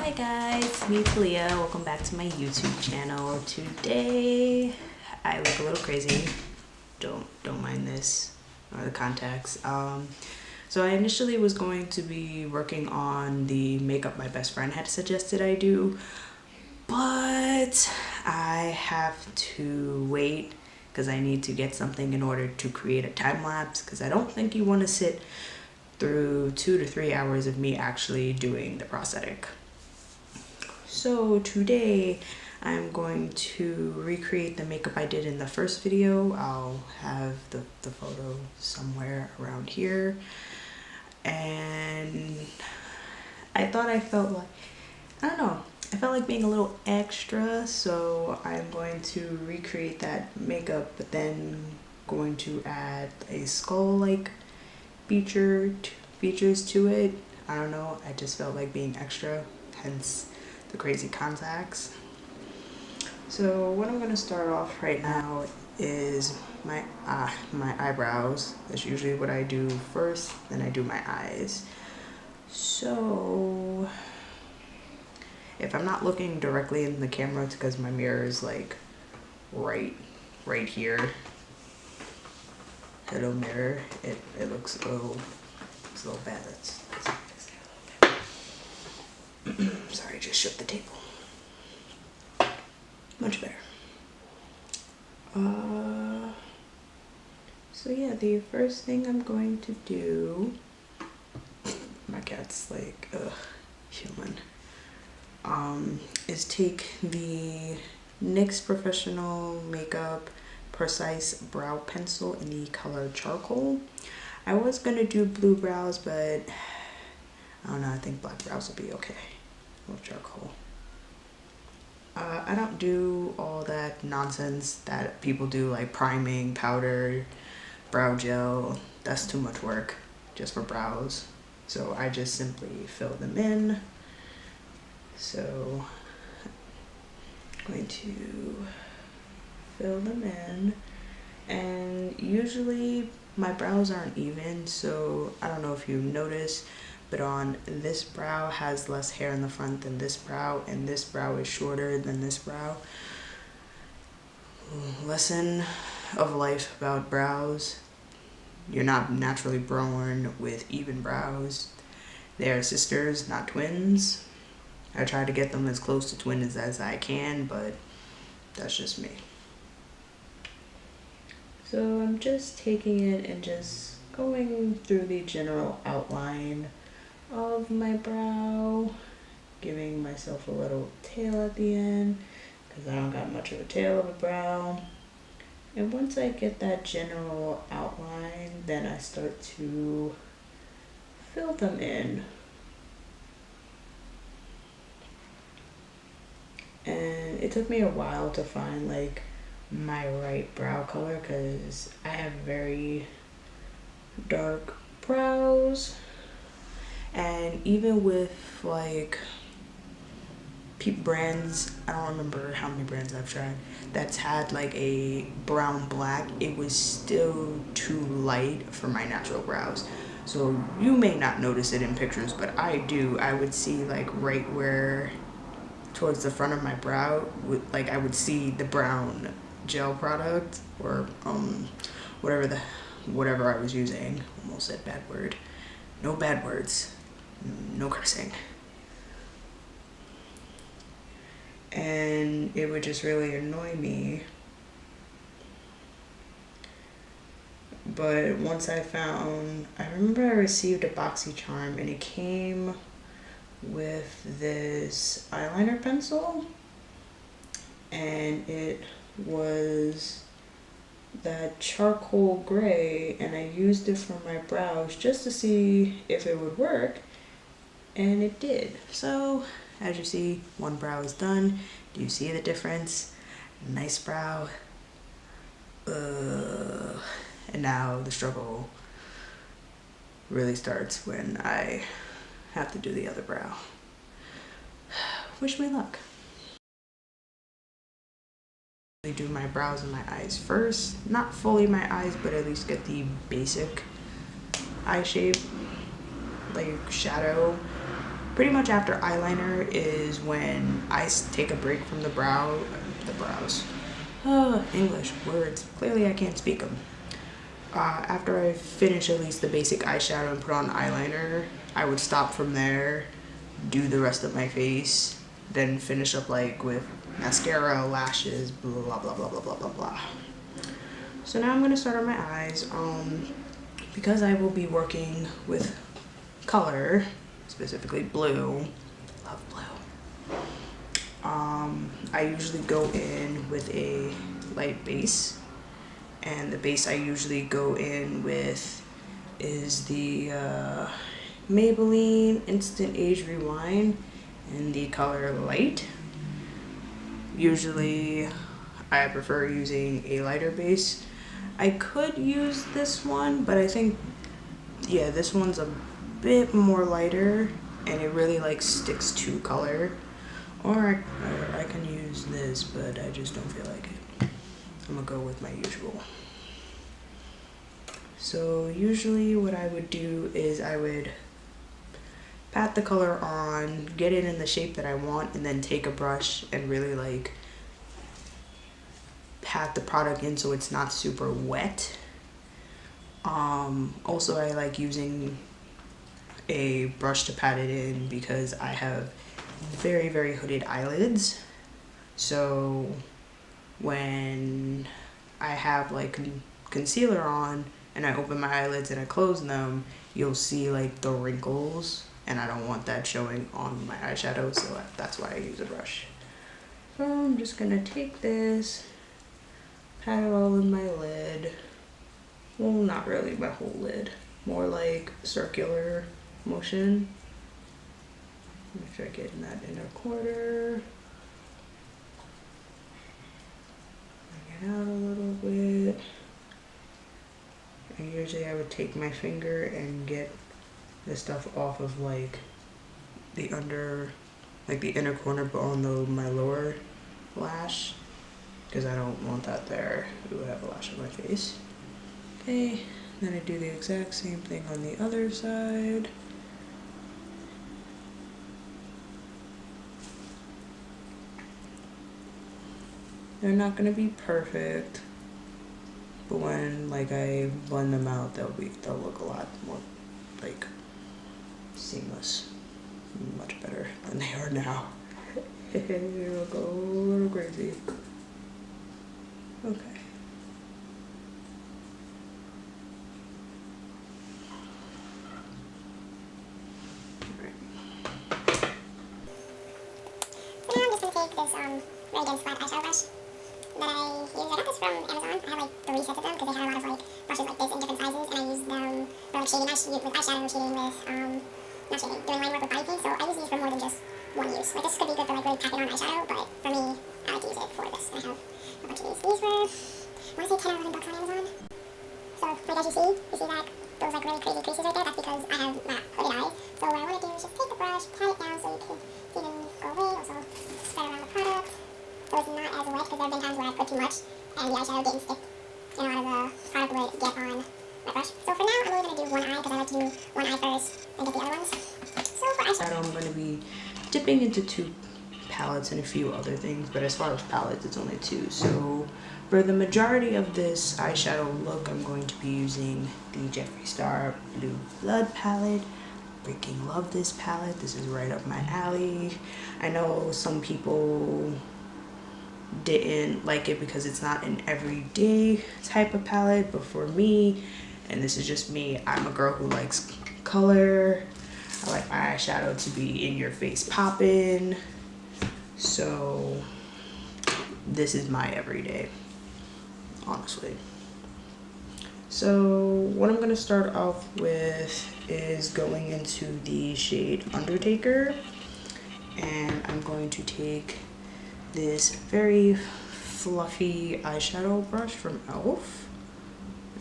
Hi guys, me Talia. Welcome back to my YouTube channel. Today I look a little crazy. Don't mind this or the contacts. So I initially was going to be working on the makeup my best friend had suggested I do, but I have to wait because I need to get something in order to create a time lapse, because I don't think you want to sit through 2 to 3 hours of me actually doing the prosthetic. So today I'm going to recreate the makeup I did in the first video. I'll have the photo somewhere around here. And I thought I felt like, I don't know, I felt like being a little extra, so I'm going to recreate that makeup, but then going to add a skull-like features to it. I don't know, I just felt like being extra, hence the crazy contacts. So what I'm going to start off right now is my eyebrows. That's usually what I do first, then I do my eyes. So if I'm not looking directly in the camera, it's because my mirror is like right here. Hello mirror. It looks a little bad. Let's fix it a little bit. Sorry, just shook the table. Much better. So yeah, the first thing I'm going to do, my cat's like, human, is take the NYX Professional Makeup Precise Brow Pencil in the color Charcoal. I was gonna do blue brows, but I don't know, I think black brows will be okay with charcoal. I don't do all that nonsense that people do, like priming, powder, brow gel. That's too much work just for brows. So I just simply fill them in. So I'm going to fill them in. And usually my brows aren't even, so I don't know if you notice, but on this brow has less hair in the front than this brow, and this brow is shorter than this brow. Lesson of life about brows: you're not naturally born with even brows. They are sisters, not twins. I try to get them as close to twins as I can, but that's just me. So I'm just taking it and just going through the general outline of my brow, giving myself a little tail at the end because I don't got much of a tail of a brow. And once I get that general outline, then I start to fill them in. And it took me a while to find like my right brow color because I have very dark brows. And even with like brands, I don't remember how many brands I've tried that's had like a brown black, it was still too light for my natural brows. So you may not notice it in pictures, but I do. I would see like right where towards the front of my brow, like I would see the brown gel product or whatever I was using. Almost said bad word. No bad words. No cursing. And it would just really annoy me. But once I remember I received a BoxyCharm and it came with this eyeliner pencil, and it was that charcoal gray, and I used it for my brows just to see if it would work, and it did. So as you see, one brow is done. Do you see the difference? Nice brow. And now the struggle really starts when I have to do the other brow. Wish me luck. I do my brows and my eyes first. Not fully my eyes, but at least get the basic eye shape, like shadow. pretty much after eyeliner is when I take a break from the brows. English words. Clearly I can't speak them. After I finish at least the basic eyeshadow and put on eyeliner, I would stop from there, do the rest of my face, then finish up like with mascara, lashes, blah blah blah blah blah blah blah. So now I'm gonna start on my eyes. Because I will be working with color, specifically blue, love blue. I usually go in with a light base, and the base I usually go in with is the Maybelline Instant Age Rewind in the color light. Usually I prefer using a lighter base. I could use this one, but I think, yeah, this one's a bit more lighter and it really like sticks to color. Or I can use this, but I just don't feel like it. I'm gonna go with my usual. So usually what I would do is I would pat the color on, get it in the shape that I want, and then take a brush and really like pat the product in so it's not super wet. Also I like using a brush to pat it in because I have very, very hooded eyelids. So when I have like concealer on and I open my eyelids and I close them, you'll see like the wrinkles, and I don't want that showing on my eyeshadow, so that's why I use a brush. So I'm just gonna take this, pat it all in my lid. Well, not really my whole lid, more like circular motion. Make sure I get in that inner corner. Bring it out a little bit. And usually I would take my finger and get the stuff off of like the inner corner, but on my lower lash, because I don't want that there. Ooh, I have a lash on my face. Okay, then I do the exact same thing on the other side. They're not gonna be perfect, but when like I blend them out, they'll look a lot more like seamless, much better than they are now. It'll go a little crazy. Okay. So now I'm just gonna take this really dense flat eyeshadow brush that I use. I got this from Amazon. I have like 3 sets of them because they had a lot of like brushes like this in different sizes, and I use them for like shading, with eyeshadow, shading with not shading, doing line work with body paint. So I use these for more than just one use. Like this could be good for like really packing on eyeshadow, but for me, I like to use it for this. I have a bunch of these. These were, I want to say 10 or 11 bucks on Amazon. So like as you see like those like really crazy creases right there. That's because I have hooded eyes. So what I want to do is just take the brush, pat it down so you can see them go away. Also spread around the product so it's not as wet, because there have been times where I put too much and the eyeshadow didn't stick, and a lot of the product would get on my brush. So for now, I'm only going to do one eye because I like to do one eye first and get the other ones. So for eyeshadow, I'm going to be dipping into 2 palettes and a few other things, but as far as palettes, it's only 2. So for the majority of this eyeshadow look, I'm going to be using the Jeffree Star Blue Blood palette. Freaking love this palette. This is right up my alley. I know some people didn't like it because it's not an everyday type of palette, but for me, and this is just me, I'm a girl who likes color. I like my eyeshadow to be in your face poppin', so this is my everyday, honestly. So what I'm gonna start off with is going into the shade Undertaker, and I'm going to take this very fluffy eyeshadow brush from e.l.f.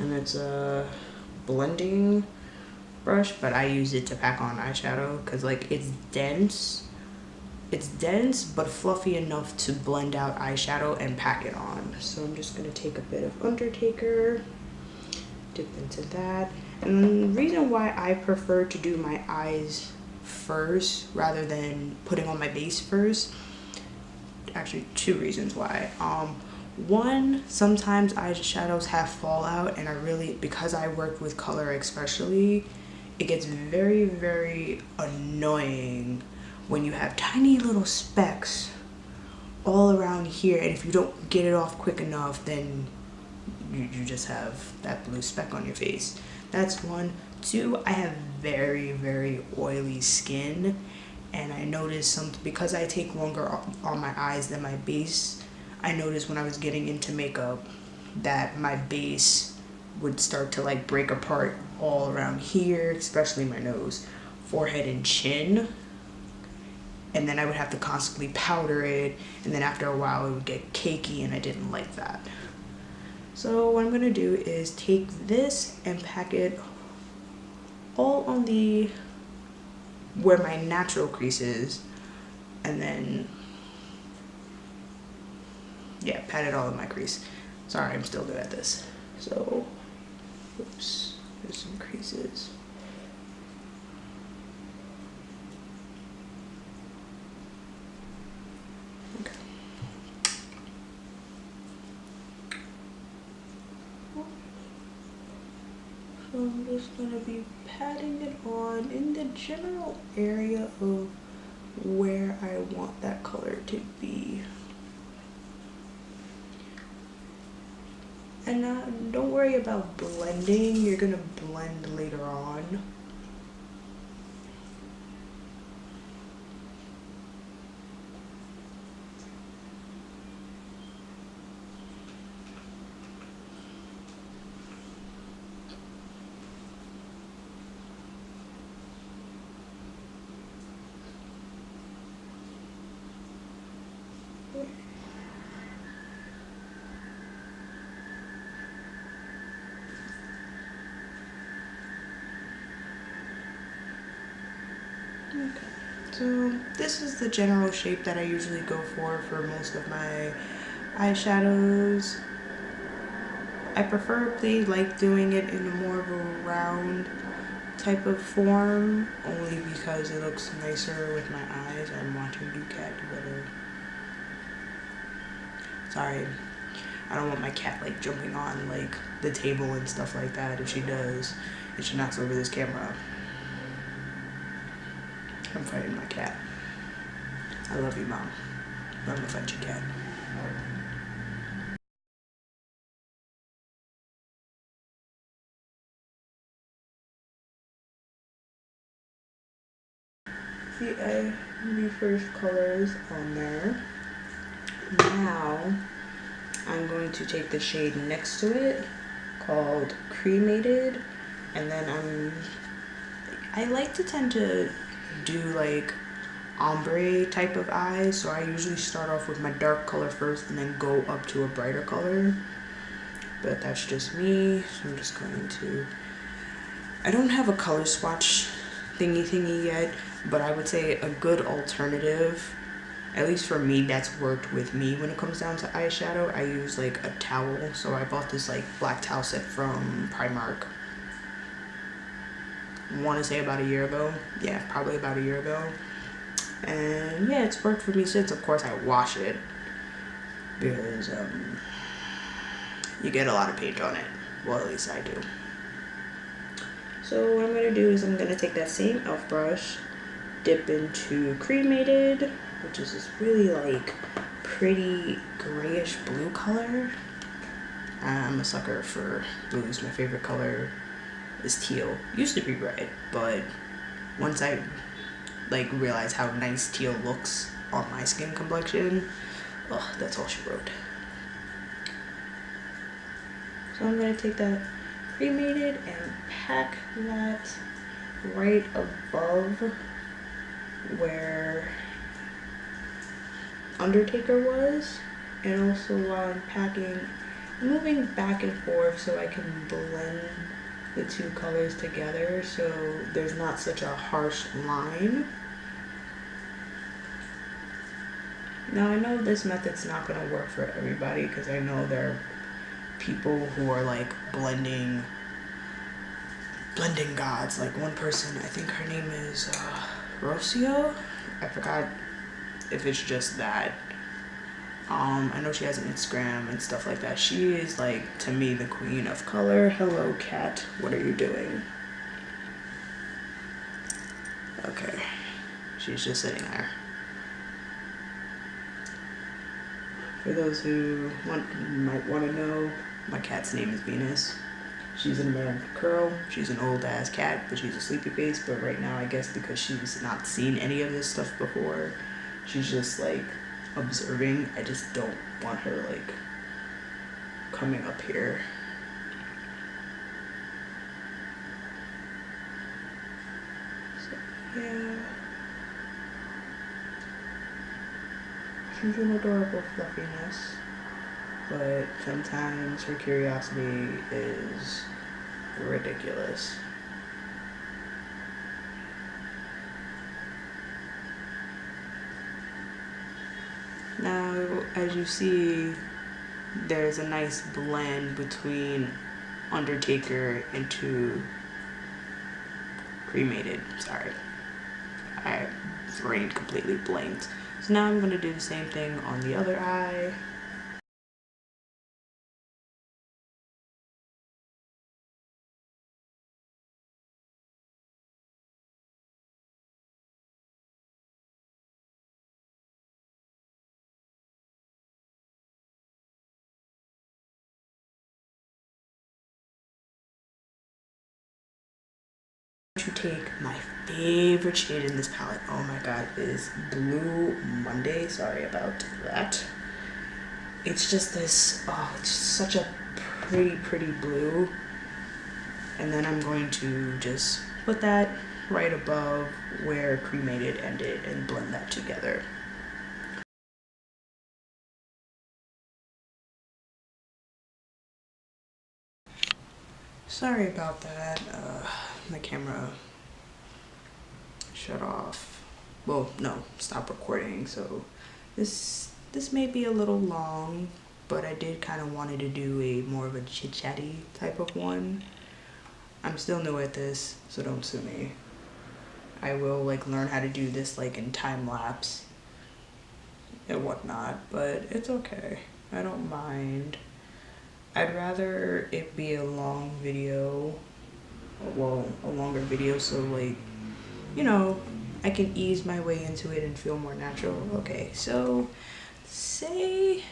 and it's a blending brush, but I use it to pack on eyeshadow because like it's dense but fluffy enough to blend out eyeshadow and pack it on. So I'm just gonna take a bit of Undertaker, dip into that. And the reason why I prefer to do my eyes first rather than putting on my base first. Actually, two reasons why. One, sometimes eyeshadows have fallout, and because I work with color especially, it gets very, very annoying when you have tiny little specks all around here, and if you don't get it off quick enough, then you just have that blue speck on your face. That's one. Two, I have very, very oily skin, and I noticed because I take longer on my eyes than my base, I noticed when I was getting into makeup that my base would start to like break apart all around here, especially my nose, forehead, and chin. And then I would have to constantly powder it, and then after a while it would get cakey, and I didn't like that. So what I'm gonna do is take this and pack it all on where my natural crease is, and then yeah, pat it all in my crease. Sorry, I'm still good at this. So, oops, there's some creases. Okay. So I'm just gonna be patting it on in the general area of where I want that color to be. And don't worry about blending, you're gonna blend later on. Okay, so this is the general shape that I usually go for most of my eyeshadows. I preferably like doing it in more of a round type of form, only because it looks nicer with my eyes. I'm watching you cat do better. Sorry, I don't want my cat like jumping on like the table and stuff like that. If she does, and she knocks over this camera, I'm fighting my cat. I love you, Mom. I'm gonna fight your cat. See, I have the first colors on there. Now, I'm going to take the shade next to it called Cremated, and then I like to tend to do like ombre type of eyes, so I usually start off with my dark color first and then go up to a brighter color, but that's just me. So I'm just going to, I don't have a color swatch thingy yet, but I would say a good alternative, at least for me, that's worked with me when it comes down to eyeshadow. I use like a towel, so I bought this like black towel set from Primark. I want to say about a year ago. Yeah, probably about a year ago. And yeah, it's worked for me since. Of course, I wash it because you get a lot of paint on it. Well, at least I do. So what I'm going to do is I'm going to take that same e.l.f. brush, dip into Cremated, which is this really like pretty grayish blue color. I'm a sucker for blues. My favorite color is teal. Used to be red, but once I like realized how nice teal looks on my skin complexion, oh, that's all she wrote. So I'm going to take that Cremated and pack that right above where Undertaker was, and also while I'm packing, moving back and forth so I can blend the two colors together so there's not such a harsh line. Now I know this method's not going to work for everybody, because I know there are people who are like blending gods. Like one person, I think her name is Rocio. I forgot if it's just that. I know she has an Instagram and stuff like that. She is like, to me, the queen of color. Hello, cat. What are you doing? Okay. She's just sitting there. For those who might want to know, my cat's name is Venus. She's an American curl. She's an old ass cat, but she's a sleepy face. But right now, I guess because she's not seen any of this stuff before, she's just like observing. I just don't want her like coming up here. So yeah, she's an adorable fluffiness, but sometimes her curiosity is ridiculous. Now, as you see, there's a nice blend between Undertaker into Cremated. Sorry, I brain completely blanked. So now I'm going to do the same thing on the other eye. To take my favorite shade in this palette, oh my god, is Blue Monday. Sorry about that. It's just this, oh, it's such a pretty blue. And then I'm going to just put that right above where Cremated ended and blend that together. Sorry about that. My camera shut off. Well, no, stop recording. So this may be a little long, but I did kind of wanted to do a more of a chit-chatty type of one. I'm still new at this, so don't sue me. I will like learn how to do this like in time lapse and whatnot, but it's okay. I don't mind. I'd rather it be a long video, well, a longer video, so like, you know, I can ease my way into it and feel more natural. Okay, so say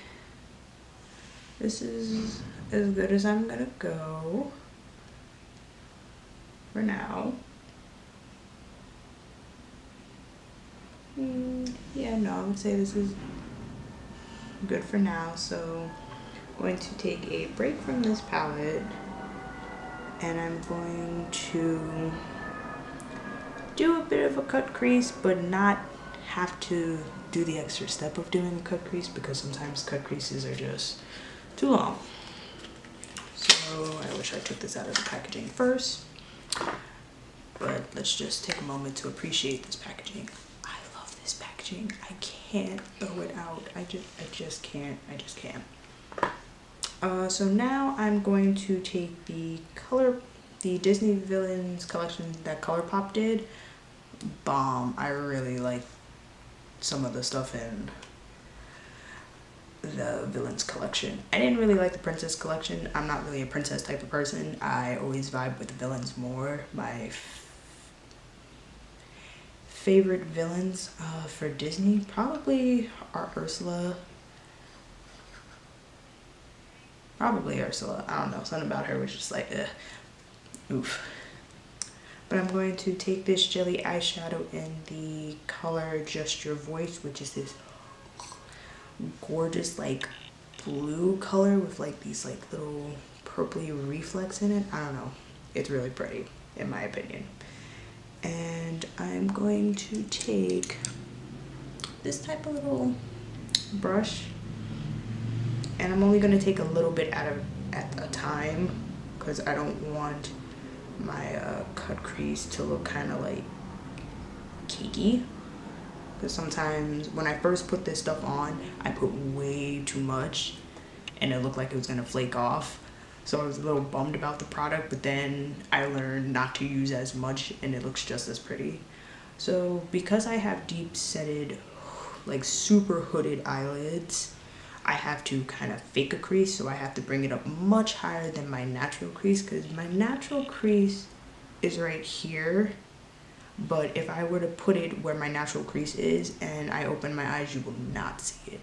this is as good as I'm gonna go for now. Yeah, no, I would say this is good for now. So I'm going to take a break from this palette and I'm going to do a bit of a cut crease, but not have to do the extra step of doing a cut crease because sometimes cut creases are just too long. So I wish I took this out of the packaging first, but let's just take a moment to appreciate this packaging. I love this packaging. I can't throw it out. I just can't. So now I'm going to take the Disney Villains collection that Colourpop did. Bomb. I really like some of the stuff in the Villains collection. I didn't really like the Princess collection. I'm not really a princess type of person. I always vibe with the villains more. My favorite villains for Disney probably are Ursula. Probably Ursula. I don't know. Something about her was just like, oof. But I'm going to take this jelly eyeshadow in the color Just Your Voice, which is this gorgeous like blue color with like these like little purpley reflex in it. I don't know. It's really pretty in my opinion. And I'm going to take this type of little brush, and I'm only going to take a little bit at a time because I don't want my cut crease to look kind of like cakey, because sometimes when I first put this stuff on I put way too much and it looked like it was going to flake off. So I was a little bummed about the product, but then I learned not to use as much and it looks just as pretty. So because I have deep setted, like super hooded eyelids, I have to kind of fake a crease, so I have to bring it up much higher than my natural crease, because my natural crease is right here. But if I were to put it where my natural crease is and I open my eyes, you will not see it.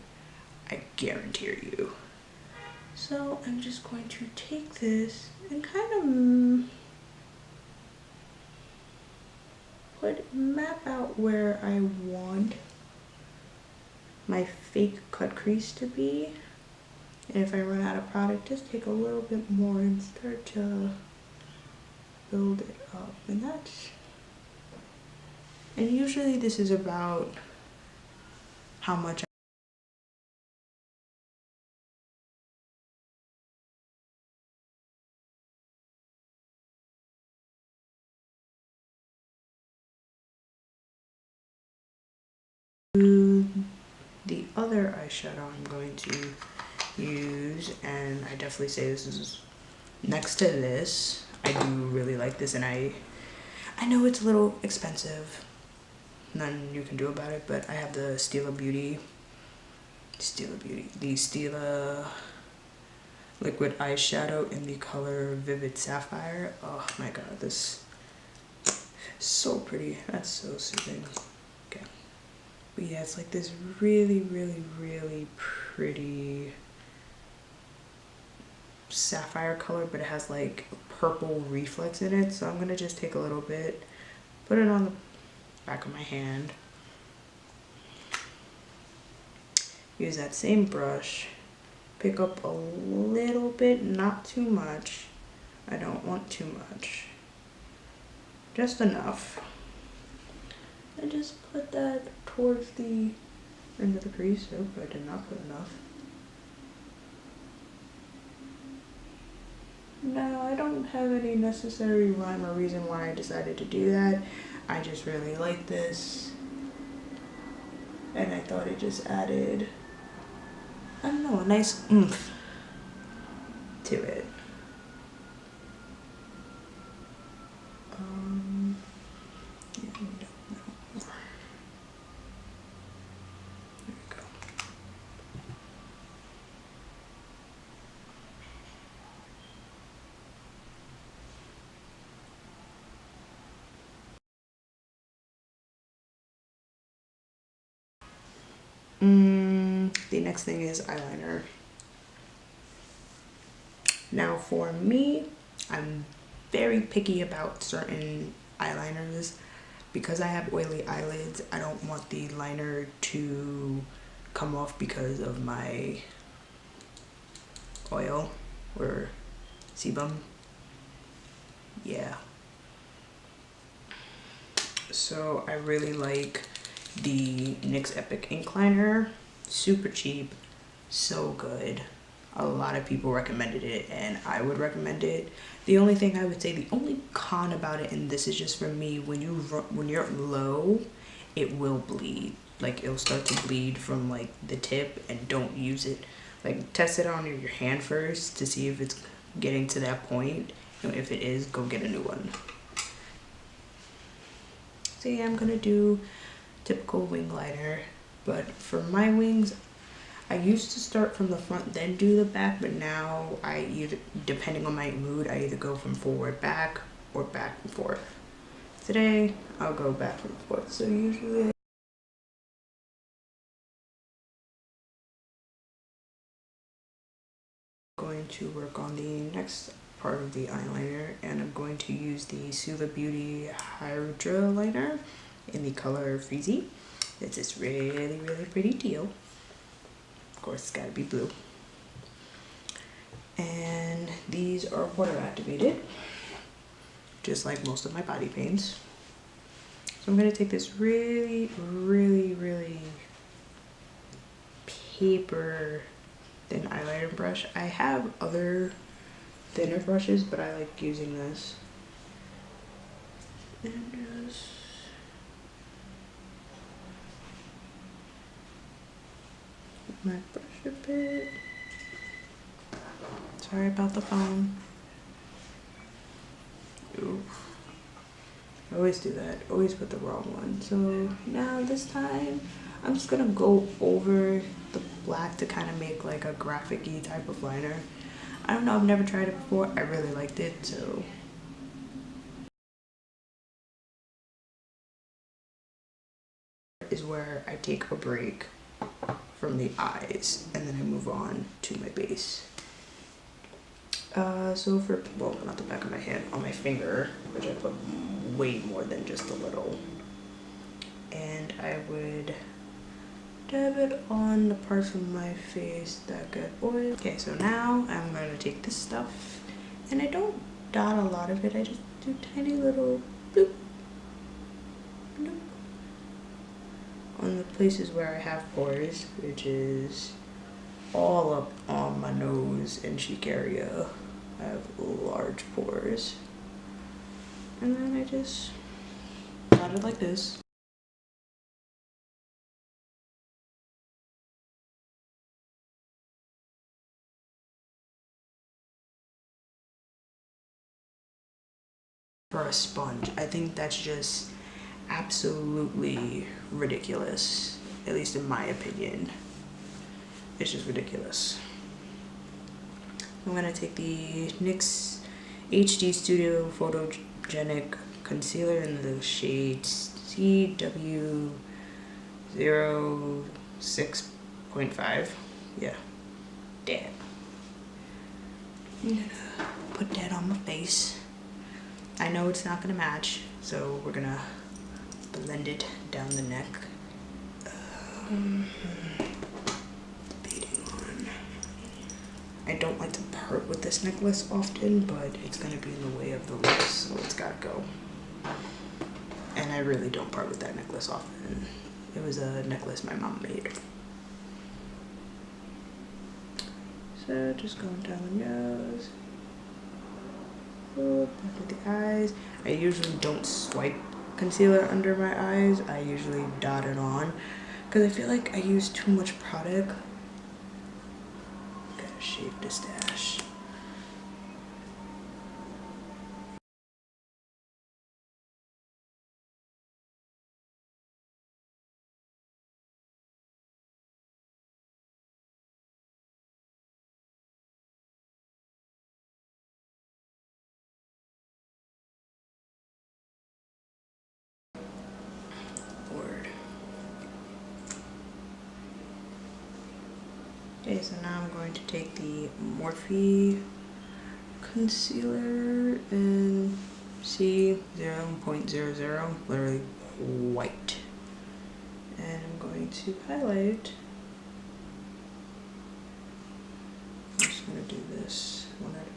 I guarantee you. So I'm just going to take this and kind of map out where I want my fake cut crease to be. And if I run out of product, just take a little bit more and start to build it up. And usually this is about how much the other eyeshadow I'm going to use, and I definitely say this is next to this. I do really like this, and I know it's a little expensive, nothing you can do about it, but I have the Stila Beauty, the Stila liquid eyeshadow in the color Vivid Sapphire. Oh my god, this is so pretty. That's so soothing. Okay. But yeah, it's like this really, really, really pretty sapphire color, but it has like purple reflex in it. So I'm gonna just take a little bit, put it on the back of my hand, use that same brush, pick up a little bit, not too much. I don't want too much, just enough. And just put that towards the end of the crease. Oh, I did not put enough. No, I don't have any necessary rhyme or reason why I decided to do that. I just really like this, and I thought it just added, I don't know, a nice oomph to it. Yeah, we don't know. There we go. The next thing is eyeliner. Now for me, I'm very picky about certain eyeliners. Because I have oily eyelids, I don't want the liner to come off because of my oil or sebum. Yeah. So I really like the NYX Epic Ink Liner. Super cheap, so good. A lot of people recommended it, and I would recommend it. The only thing I would say, the only con about it, and this is just for me, when you're low, it will bleed. Like, it'll start to bleed from like the tip, and don't use it. Like, test it on your hand first to see if it's getting to that point. And if it is, go get a new one. So yeah, I'm gonna do typical wing liner, but for my wings, I used to start from the front then do the back, but now I either, depending on my mood, I either go from forward back or back and forth. Today I'll go back and forth. So usually I'm going to work on the next part of the eyeliner, and I'm going to use the Suva Beauty Hydra liner in the color Freezy. It's this really, really pretty teal. Of course, it's gotta be blue. And these are water activated, just like most of my body paints. So I'm gonna take this really, really, really paper thin eyeliner brush. I have other thinner brushes, but I like using this. And just my brush a bit. Sorry about the phone. Ooh. I always do that. Always put the wrong one. So now this time, I'm just gonna go over the black to kind of make like a graphic-y type of liner. I don't know, I've never tried it before. I really liked it, so. Is where I take a break from the eyes and then I move on to my base. So for, well, not the back of my hand, on my finger, which I put way more than just a little. And I would dab it on the parts of my face that get oil. Okay, so now I'm gonna take this stuff, and I don't dot a lot of it, I just do tiny little bloop, bloop, on the places where I have pores, which is all up on my nose and cheek area. I have large pores. And then I just dot it like this. For a sponge, I think that's just absolutely ridiculous, at least in my opinion. It's just ridiculous. I'm gonna take the NYX HD Studio Photogenic Concealer in the shade CW06.5. Yeah, damn. I'm gonna put that on my face. I know it's not gonna match, so we're gonna blend it down the neck. I don't like to part with this necklace often, but it's gonna be in the way of the lips, so it's gotta go. And I really don't part with that necklace often. It was a necklace my mom made. So just going down the nose. Back to the eyes. I usually don't swipe concealer under my eyes. I usually dot it on because I feel like I use too much product. Gotta shave the stash. Okay, so now I'm going to take the Morphe concealer in C0.00, literally white. And I'm going to highlight. I'm just going to do this one at a time.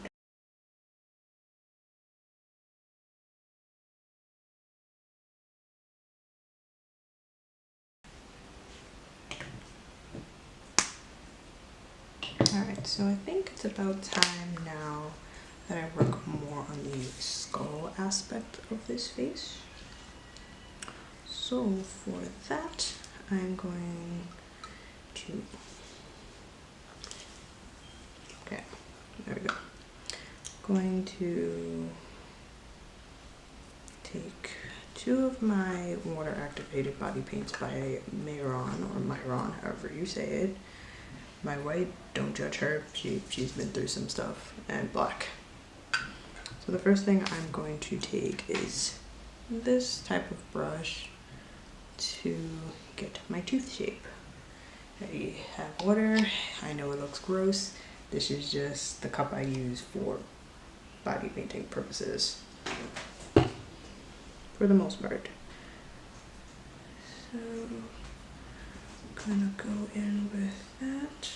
Alright, so I think it's about time now that I work more on the skull aspect of this face. So for that, I'm going to, okay, there we go. Going to take two of my water activated body paints by Mehron, or Mehron, however you say it. My white, don't judge her, she's been through some stuff, and black. So the first thing I'm going to take is this type of brush to get my tooth shape. I have water, I know it looks gross, this is just the cup I use for body painting purposes, for the most part. So gonna go in with that.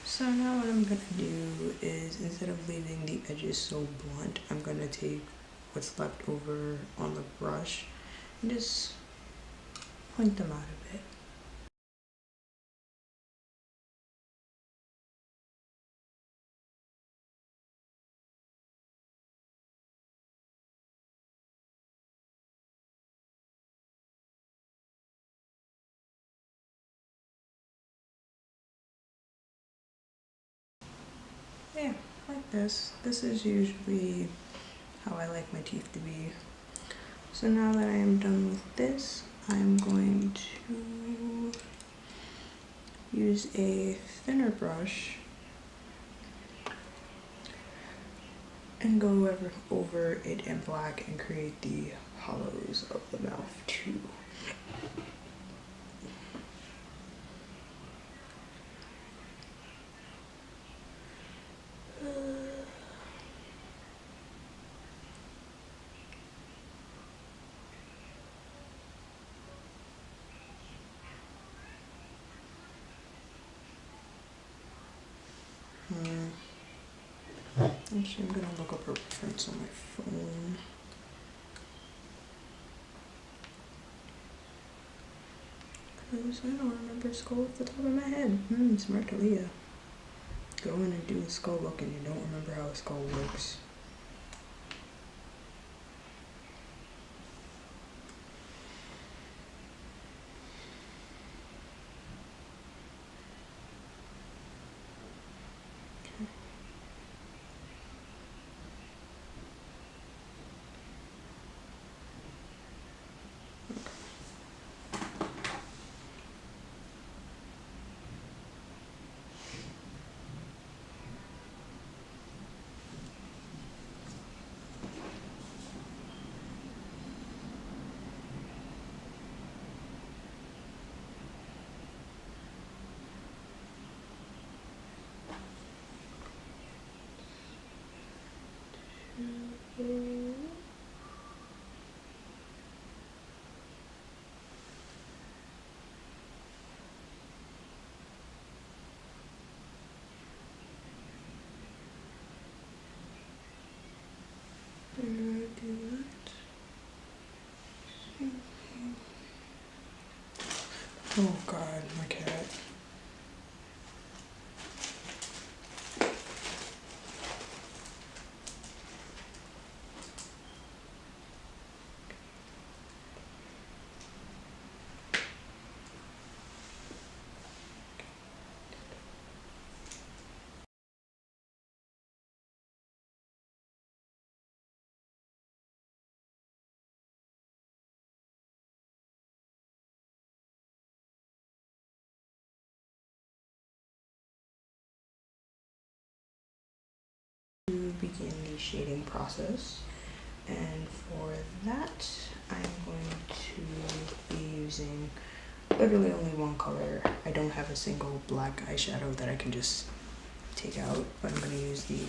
So now what I'm gonna do is, instead of leaving the edges so blunt, I'm gonna take what's left over on the brush and just point them out a bit. Yeah, like this. This is usually how I like my teeth to be. So now that I am done with this, I'm going to use a thinner brush and go over it in black and create the hollows of the mouth too. Actually, I'm gonna look up a reference on my phone. Because I don't remember skull off the top of my head. Smart Talia. Go in and do a skull look and you don't remember how a skull works. Oh god, my cat. To begin the shading process, and for that I'm going to be using literally only one color. I don't have a single black eyeshadow that I can just take out, but I'm going to use the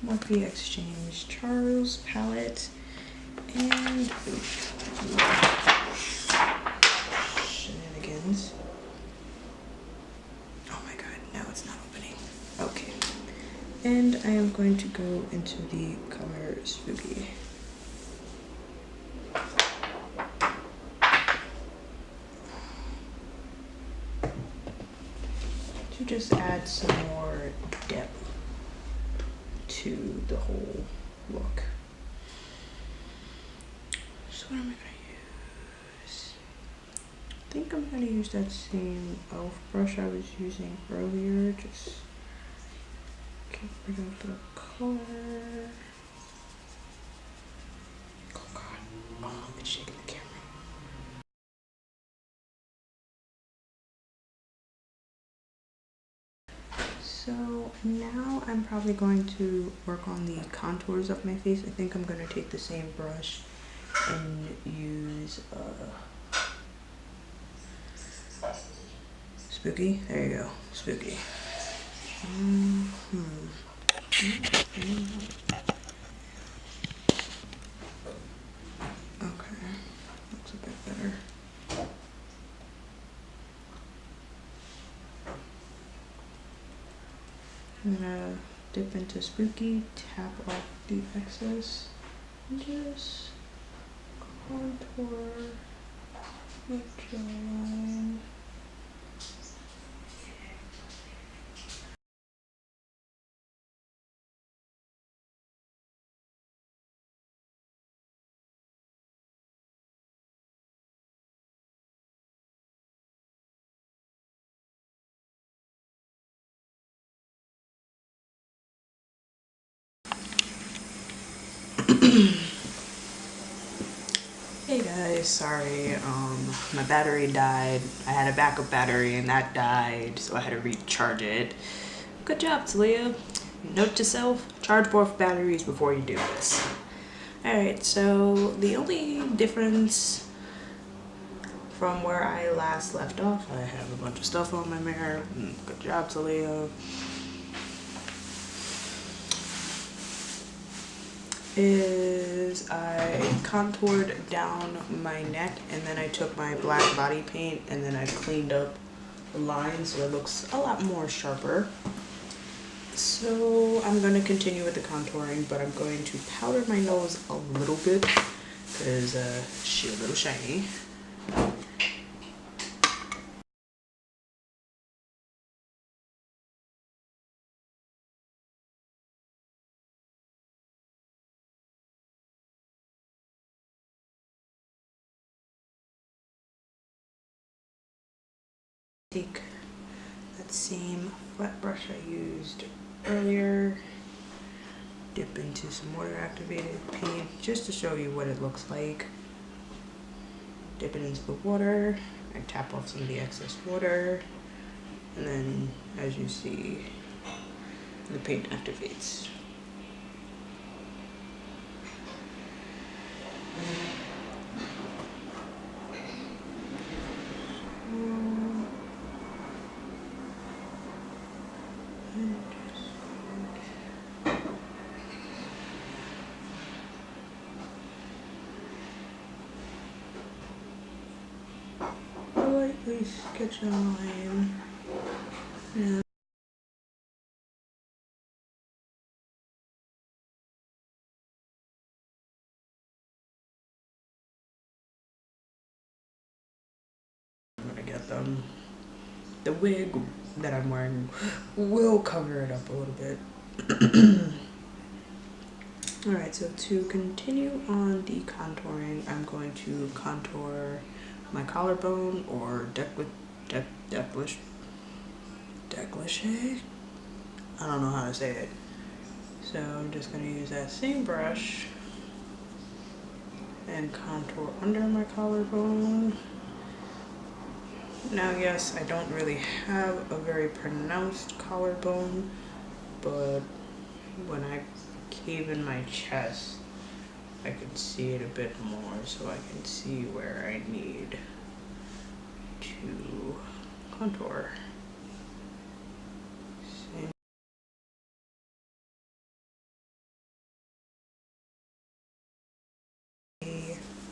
Morphe X James Charles palette and shenanigans. Oh my god, now it's not opening. Okay. And I am going to go into the color Spooky. To just add some more depth to the whole look. So what am I gonna use? I think I'm gonna use that same e.l.f. brush I was using earlier, just get rid of the color. Oh god, oh, it's shaking the camera. So now I'm probably going to work on the contours of my face. I think I'm going to take the same brush and use Spooky. There you go, Spooky. Okay, looks a bit better. I'm gonna dip into Spooky, tap off the excess, and just contour the jawline. Hey guys, sorry, my battery died. I had a backup battery and that died, so I had to recharge it. Good job, Talia. Note to self, charge both batteries before you do this. Alright, so the only difference from where I last left off, I have a bunch of stuff on my mirror. Good job, Talia. Is I contoured down my neck and then I took my black body paint and then I cleaned up the lines so it looks a lot more sharper. So I'm going to continue with the contouring, but I'm going to powder my nose a little bit because she's a little shiny. Take that same flat brush I used earlier, dip into some water activated paint just to show you what it looks like. Dip it into the water, I tap off some of the excess water, and then as you see, the paint activates. Lightly sketch a line. Yeah. I'm gonna get them. The wig that I'm wearing will cover it up a little bit. Alright, so to continue on the contouring, I'm going to contour my collarbone or décolleté. I don't know how to say it. So I'm just going to use that same brush and contour under my collarbone. Now, yes, I don't really have a very pronounced collarbone, but when I cave in my chest, I can see it a bit more, so I can see where I need to contour.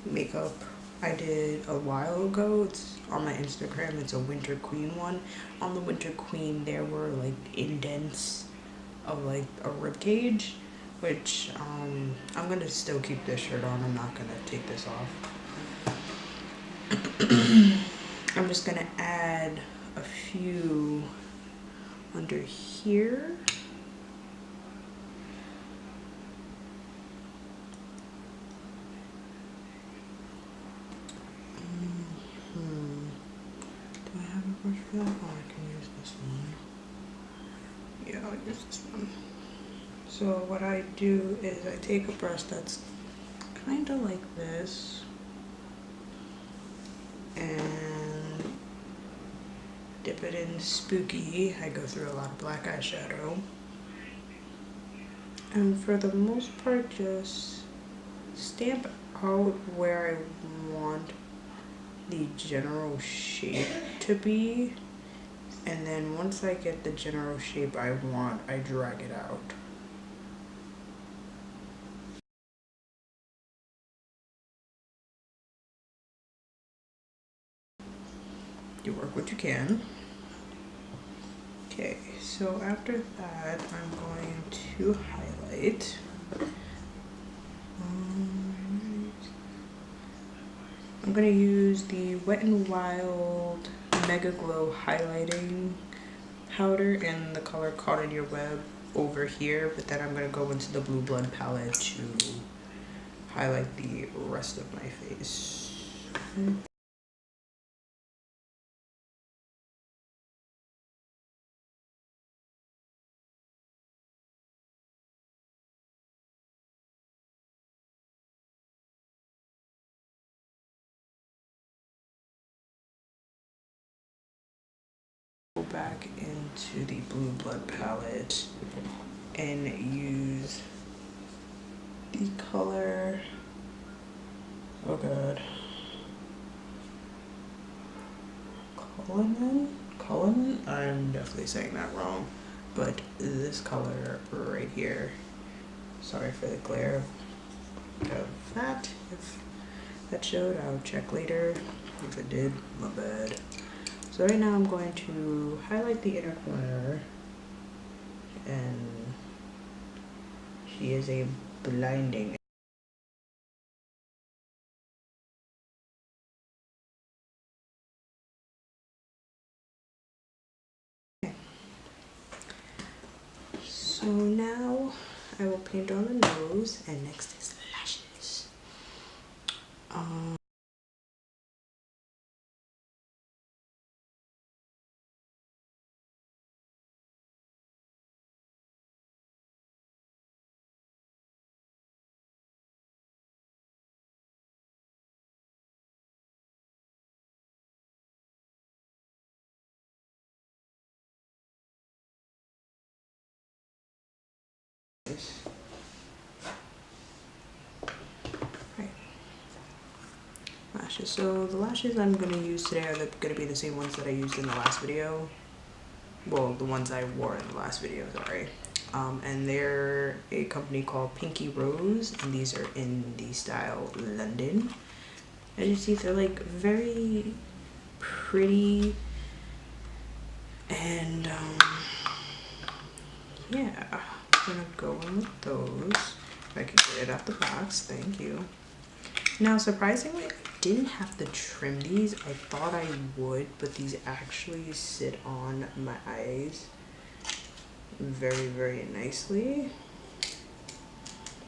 Makeup I did a while ago. It's on my Instagram. It's a Winter Queen one. On the Winter Queen there were like indents of like a rib cage, which I'm gonna still keep this shirt on. I'm not gonna take this off. I'm just gonna add a few under here. Do I have a brush for that? Oh, I can use this one. Yeah, I'll use this one. So what I do is I take a brush that's kind of like this and dip it in Spooky. I go through a lot of black eyeshadow. And for the most part, just stamp out where I want the general shape to be. And then once I get the general shape I want, I drag it out. You work what you can. Okay, so after that, I'm going to highlight. I'm going to use the Wet n Wild Mega Glow highlighting powder in the color Caught in Your Web over here, but then I'm going to go into the Blue Blood palette to highlight the rest of my face. back into the Blue Blood palette and use the color, oh god, Cullinan? I'm definitely saying that wrong, but this color right here. Sorry for the glare of that. If that showed, I'll check later. If it did, my bad. So right now I'm going to highlight the inner corner, and she is a blinding. So now I will paint on the nose, and next is lashes. Right. Lashes. So the lashes I'm going to use today are going to be the same ones that I used in the last video. Well, the ones I wore in the last video, sorry. And they're a company called Pinky Rose, and these are in the style London. As you see, they're like very pretty, and yeah, I'm gonna go in with those. If I can get it out the box, thank you. Now, surprisingly, I didn't have to trim these. I thought I would, but these actually sit on my eyes very, very nicely.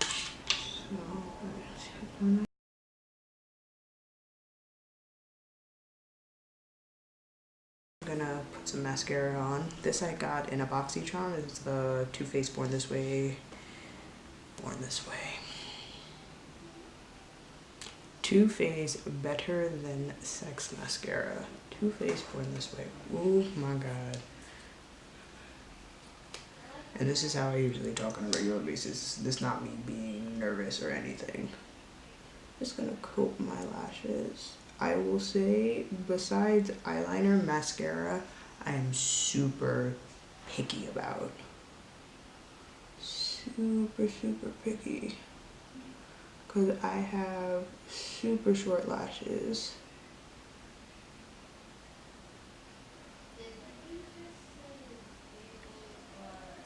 So, I'm gonna put some mascara on. This I got in a BoxyCharm. It's the Too Faced Born This Way. Born This Way. Too Faced Better Than Sex mascara. Too Faced Born This Way. Oh my god. And this is how I usually talk on a regular basis. This is not me being nervous or anything. Just gonna coat my lashes. I will say, besides eyeliner, mascara, I am super picky about. Super, super picky. Because I have super short lashes.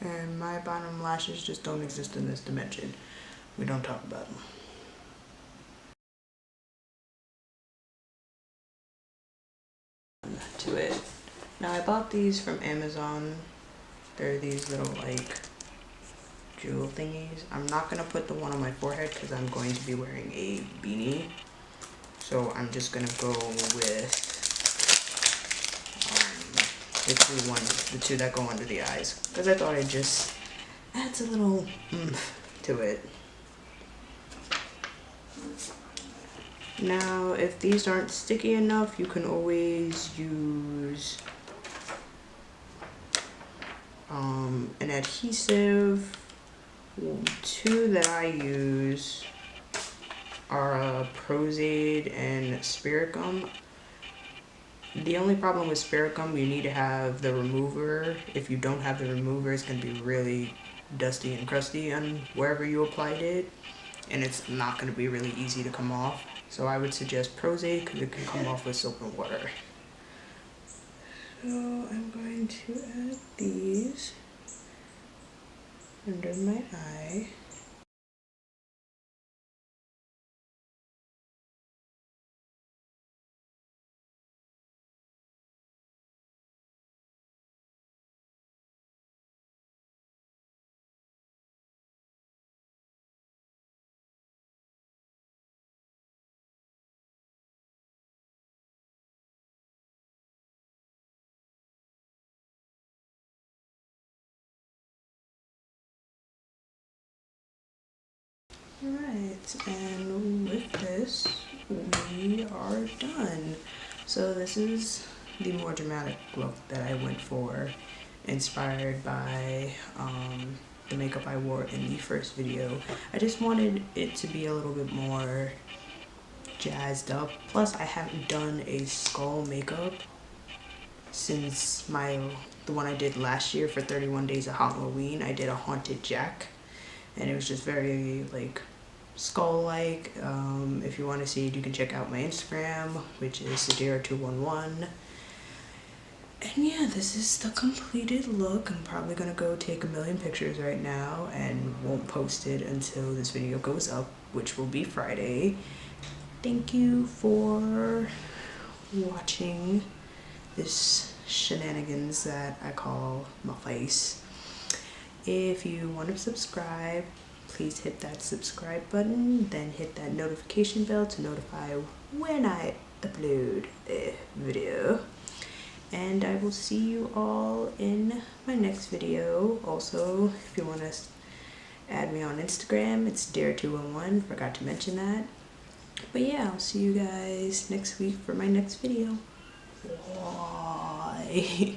And my bottom lashes just don't exist in this dimension. We don't talk about them. To it. Now I bought these from Amazon. They're these little like jewel thingies. I'm not gonna put the one on my forehead because I'm going to be wearing a beanie. So I'm just gonna go with the two that go under the eyes, because I thought it just adds a little oomph to it. Now, if these aren't sticky enough, you can always use an adhesive. Two that I use are Prozade and Spirit Gum. The only problem with Spirit Gum, you need to have the remover. If you don't have the remover, it's going to be really dusty and crusty on wherever you applied it, and it's not going to be really easy to come off. So I would suggest Prozade because it can come off with soap and water. So I'm going to add these under my eye. Alright, and with this, we are done. So this is the more dramatic look that I went for, inspired by the makeup I wore in the first video. I just wanted it to be a little bit more jazzed up. Plus, I haven't done a skull makeup since the one I did last year for 31 Days of Halloween. I did a Haunted Jack, and it was just very like skull-like. If you want to see it, you can check out my Instagram, which is Sadira211. And yeah, this is the completed look. I'm probably gonna go take a million pictures right now and won't post it until this video goes up, which will be Friday. Thank you for watching this shenanigans that I call my face. If you want to subscribe, please hit that subscribe button, then hit that notification bell to notify when I upload a video. And I will see you all in my next video. Also, if you want to add me on Instagram, it's Dare211. Forgot to mention that. But yeah, I'll see you guys next week for my next video. Bye.